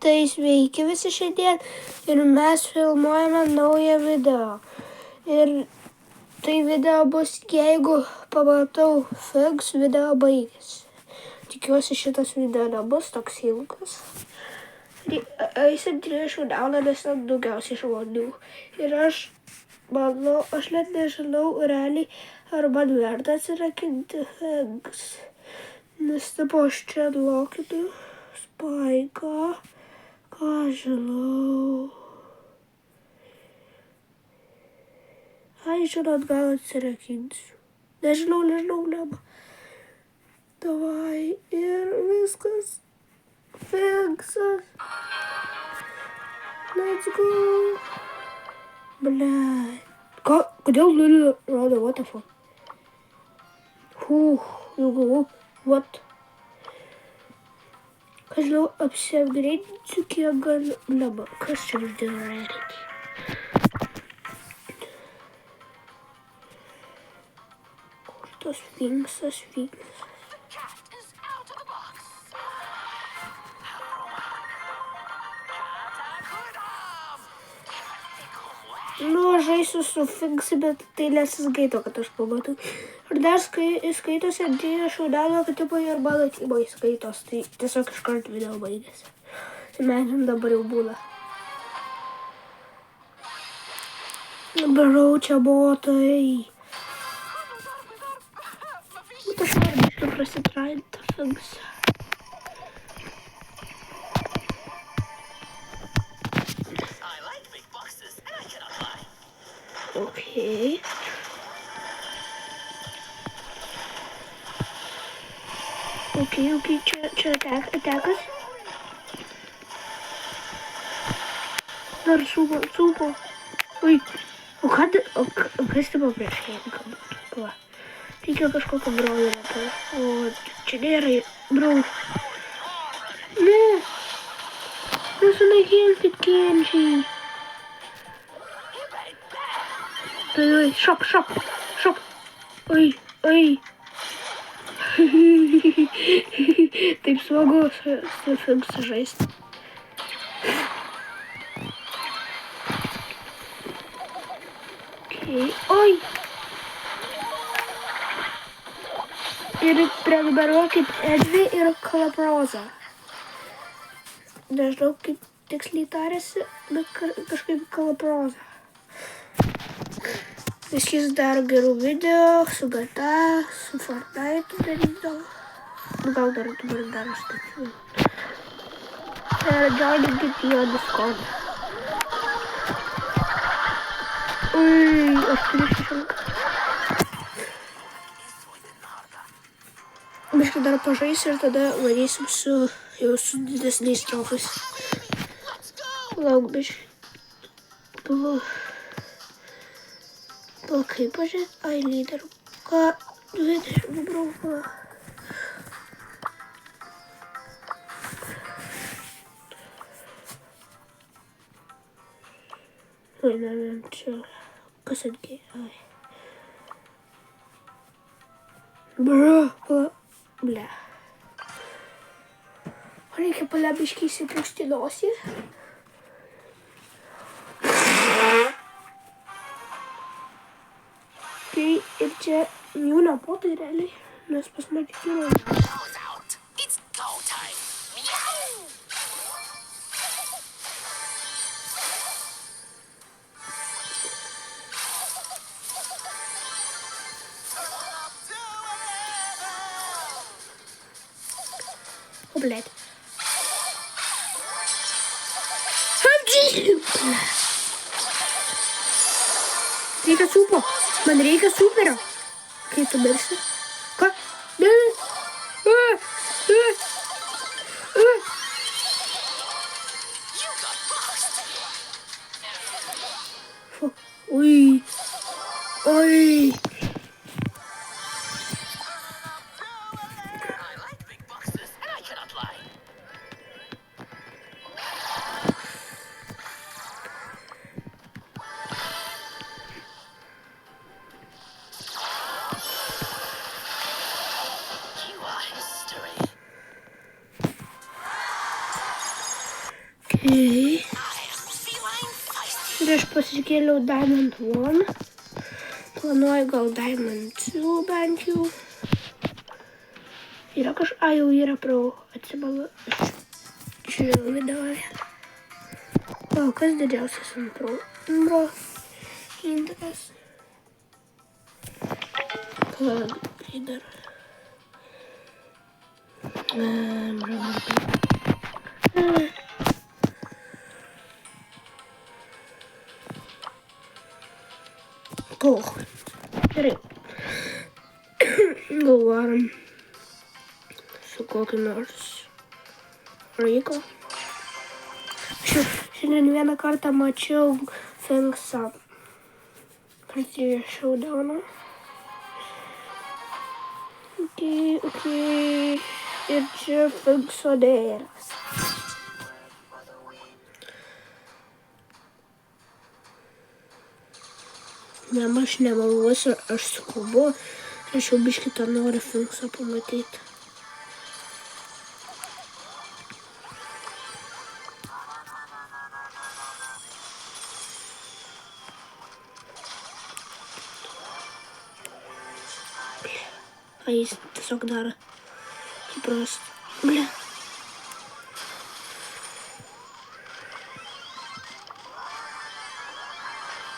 Tai sveiki visi šiandien ir mes filmuojame naują video. Ir tai video bus, jeigu pamatau figs, video baigėsi. Tikiuosi šitas video nebus toks ilgas. Eisim 3 šaudelą, nes ten daugiausiai žmonių. Ir aš net nežinau realiai, ar man verta atsirakinti figs. Nes tipo aš čia lokinu spaiką. Ką žinau. Ai, žinot, gal atsirakinsiu. Nežinau, nema. Davai ir viskas. Figsas. Let's go. Blet. Kodėl nulį rodo, what the fuck? Jau galvoju, what? Aš žinau, apsiapgreidinsiu kiek galiu. Bleba, kas čia uždėra reikia? Kur tas Fingsas? Nu, aš žaisiu su Fingsi, bet tai nesiskaito, kad aš pamatau. Ir dar skaitosi ant 3 šaudelio, kad tipo ir mano timo įskaitos. Tai tiesiog iškart video baigėsi. Tai man dabar jau būna. Barau, čia botai. Bet aš noriu biškai prasitrainti tą Fingsą. Okay. Okay, čia atakas. Dar supo. Oi, o kas tipo prieš ką? Reikia kažkokio braulerio. O čia nėra brau. Ne. Nesunaikinkit kenčiai. Oi, šok. Oi. Taip smagu su Fingsu žaisti. Okay. Oi. Ir prenumeruokit Edvi ir Kalaprozą. Nežinau, kaip tiksliai tarėsi, bet kažkaip Kalaprozą. Jis daro gerų video su GTA, su Fortnite darydavo. Gal dar dabar daro štai. Joininkit į jo Discord. Ui, aš turiu 16. Biškai dar pažaisiu ir tada varysim su didesniais trofais. Lauk biškai. Kaip pažiūrėt? Ai, lyderų. Ką? 20 brauko. Oi, ne, čia. Kas atgėjo? Ai. Ble. Reikia palebiškai įsipūsti nosį. Ir čia jų nepotai realiai, nes pas matyti yra. O, blėt. Reikia supo. Man reikia superio. Kaip tu mirsi? Ką? Ne. Ui. Ir aš pasikėliau Diamond 1. Planuoju gal Diamond 2 bent jau. Yra jau yra pro, atsibalu. Čia video vėl. O, kas didžiausias ant pro? Bro, indas. Kai dar. Gerai. Gal varom su kokiu nors Ryko. Šiandien vieną kartą mačiau Finksą prie showdowną. Okay. Ir čia Finkso dėras. Aš nemeluosiu, aš skubu. Aš jau biškį tą noriu Finksą pamatyti. A jis tiesiog daro įprastą. Ble.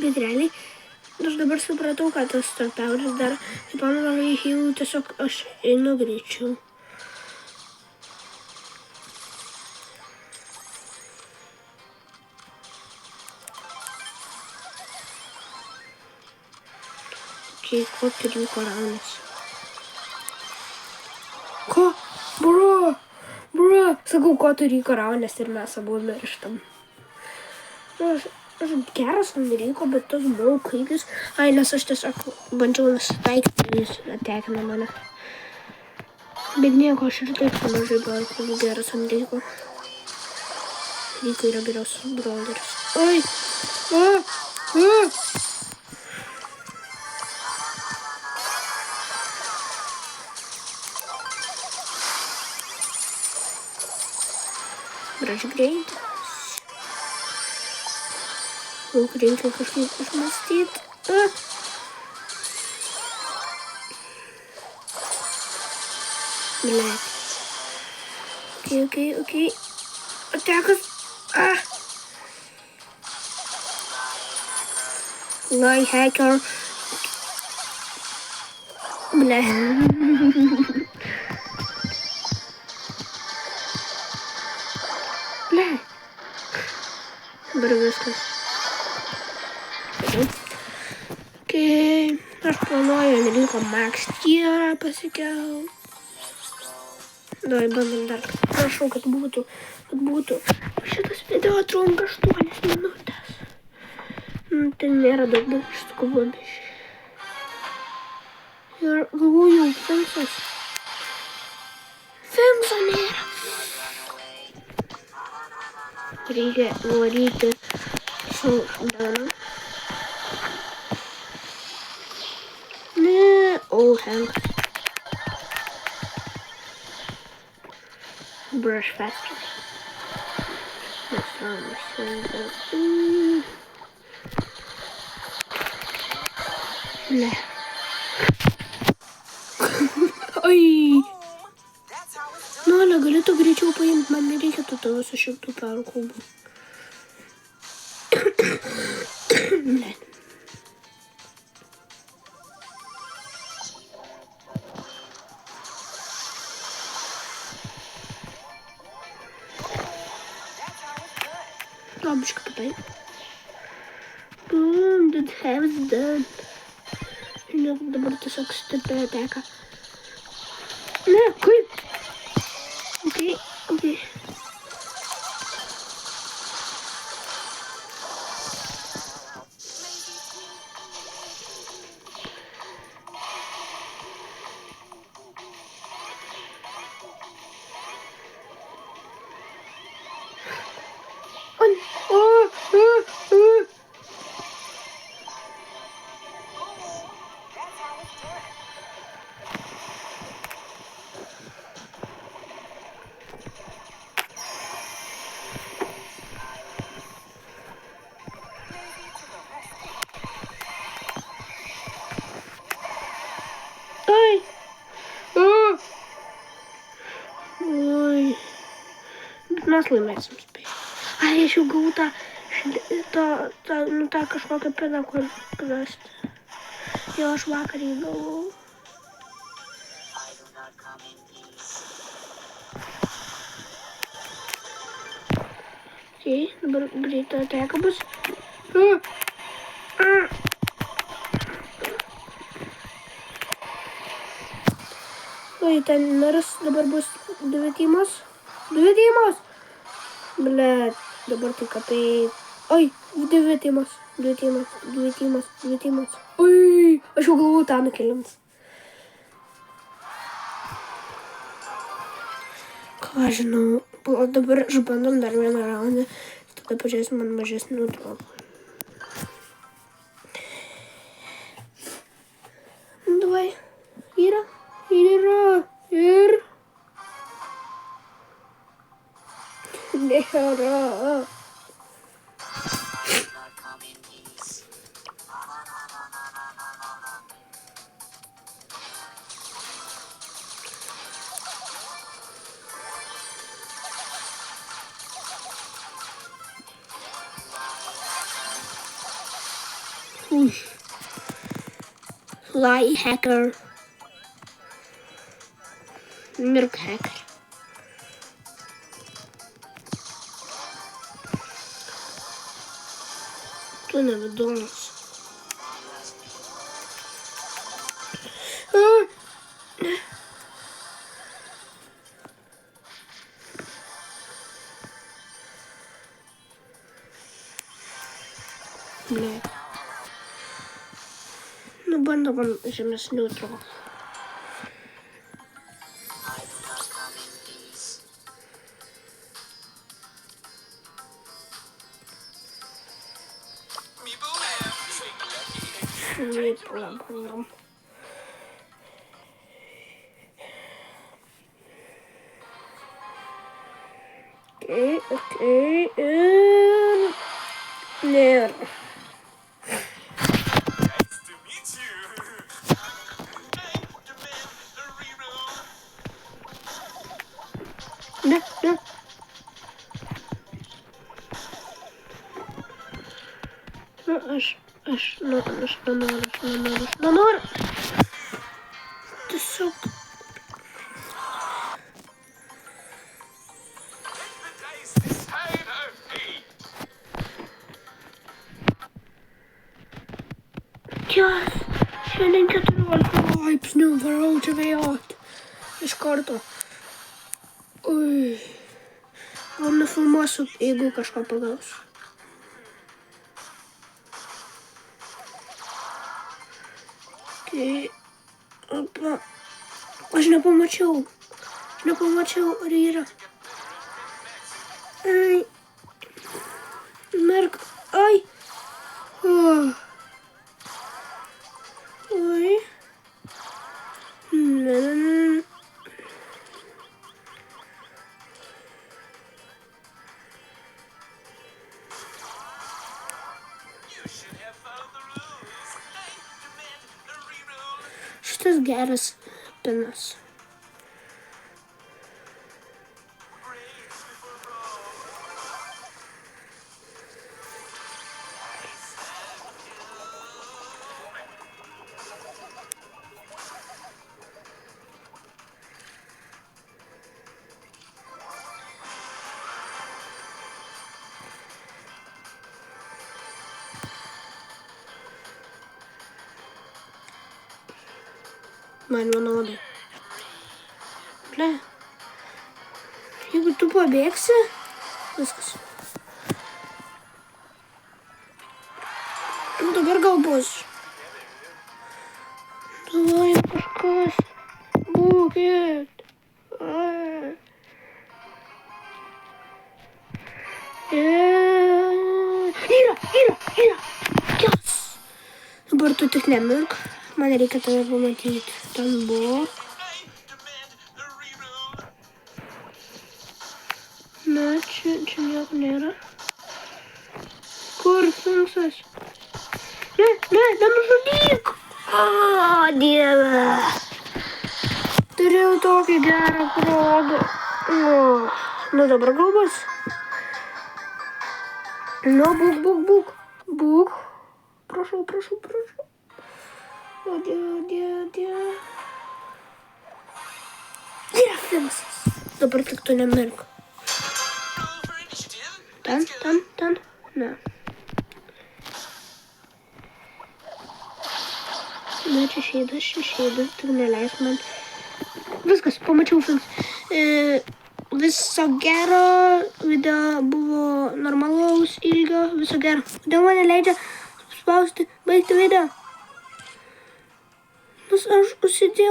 Bet realiai, aš dabar supratau, ką tas startauris daro. Tai pamenu, į healų tiesiog aš einu greičiau. Okay, ko turiu koranas? Ko? Bro! Sakau, ko turi karaunės ir mes abu mirštam. Aš geras numiriko, bet tos buvau kaikis. Nes aš tiesiog bandžiau nusitaikyti, jis atekina mane. Bet nieko, aš ir taip pamažai buvau geras numiriko. Ryko yra geriausias brawleris. Oi! Aš greitas. Daug reikia kažkaip išmąstyti. Blet. Okay. Atekas. Lie hacker. Blet. Dabar viskas. Okay. Aš planuoju Enrico Max tierą pasikelt. Davai bandom dar. Prašau, kad būtų. Šitas video trunka 8 minutės. Tai nėra daug, bet aš skubu biškį. Ir galvoju, Finkso nėra. Reikia varyti showdowną. Hanks. Brush faster. Next time we send that. Nah. Oi! Galėtų greičiau paimti, man nereikėtų tavo su 100 parų kubų. Blet. Biškai kitaip. Boom, that has done. Žinau, dabar tiesiog stipriai ateka. Ne, kaip? Okay. mes laimėsim spėjau. Ai, aš jau gavau tą kažkokią piną, kur prasti. Jo, aš vakar jį gavau. Okay, dabar greita ataka bus. Oi, ten mirs, dabar bus 2 tymas. 2 tymas! Blet, dabar tik apie... Oi, 2 tymas. 2 tymas, 2 tymas, 2 tymas. Oi, aš jau galvoju tą nukeliams. Ką žinau, dabar išbandom dar vieną raundą. Tada pažiūrėsim man mažesnį nuotrauką. Davai, yra. Nėra. Fly hacker. Mirk hacker. Tu nevidonas. Ne. Nu, bandom žemesnių atrodo. Bandom. Okay, ir... Nėra. Ne. Aš nenoriu. Tiesiog. Jas, šiandien 14 laipsnių, varau čia vėjot. Iš karto. Ui. Gal nufilmuosiu, jeigu kažką pagausiu. Okay. Opa. Aš nepamačiau, ar yra. Ai. Merk. Ai. Oi. Ne. Šitas geras pinas. Man vienodai. Ble. Jeigu tu pabėgsi, viskas. Dabar gal bus. Davai kažkas. Būkit. Yra. Yes. Dabar tu tik nemirk. Man reikia tave pamatyti. Ten buvo. Na, čia nieko nėra. Kur Sfinksas? Ne, nenužudyk! O, Dieve. Turėjau tokį gerą progą. Nu dabar gal bus. Nu, būk. Prašau. O, Dieve. Finksas. Dabar tik tu nemirk. Ten. Ne. Na, čia šeidas, tik neleis man. Viskas, pamačiau Finks. Viso gero, video buvo normalaus ilgio, viso gero. Kodėl man neleidžia spausti, baigti video? Nes aš užsidėjau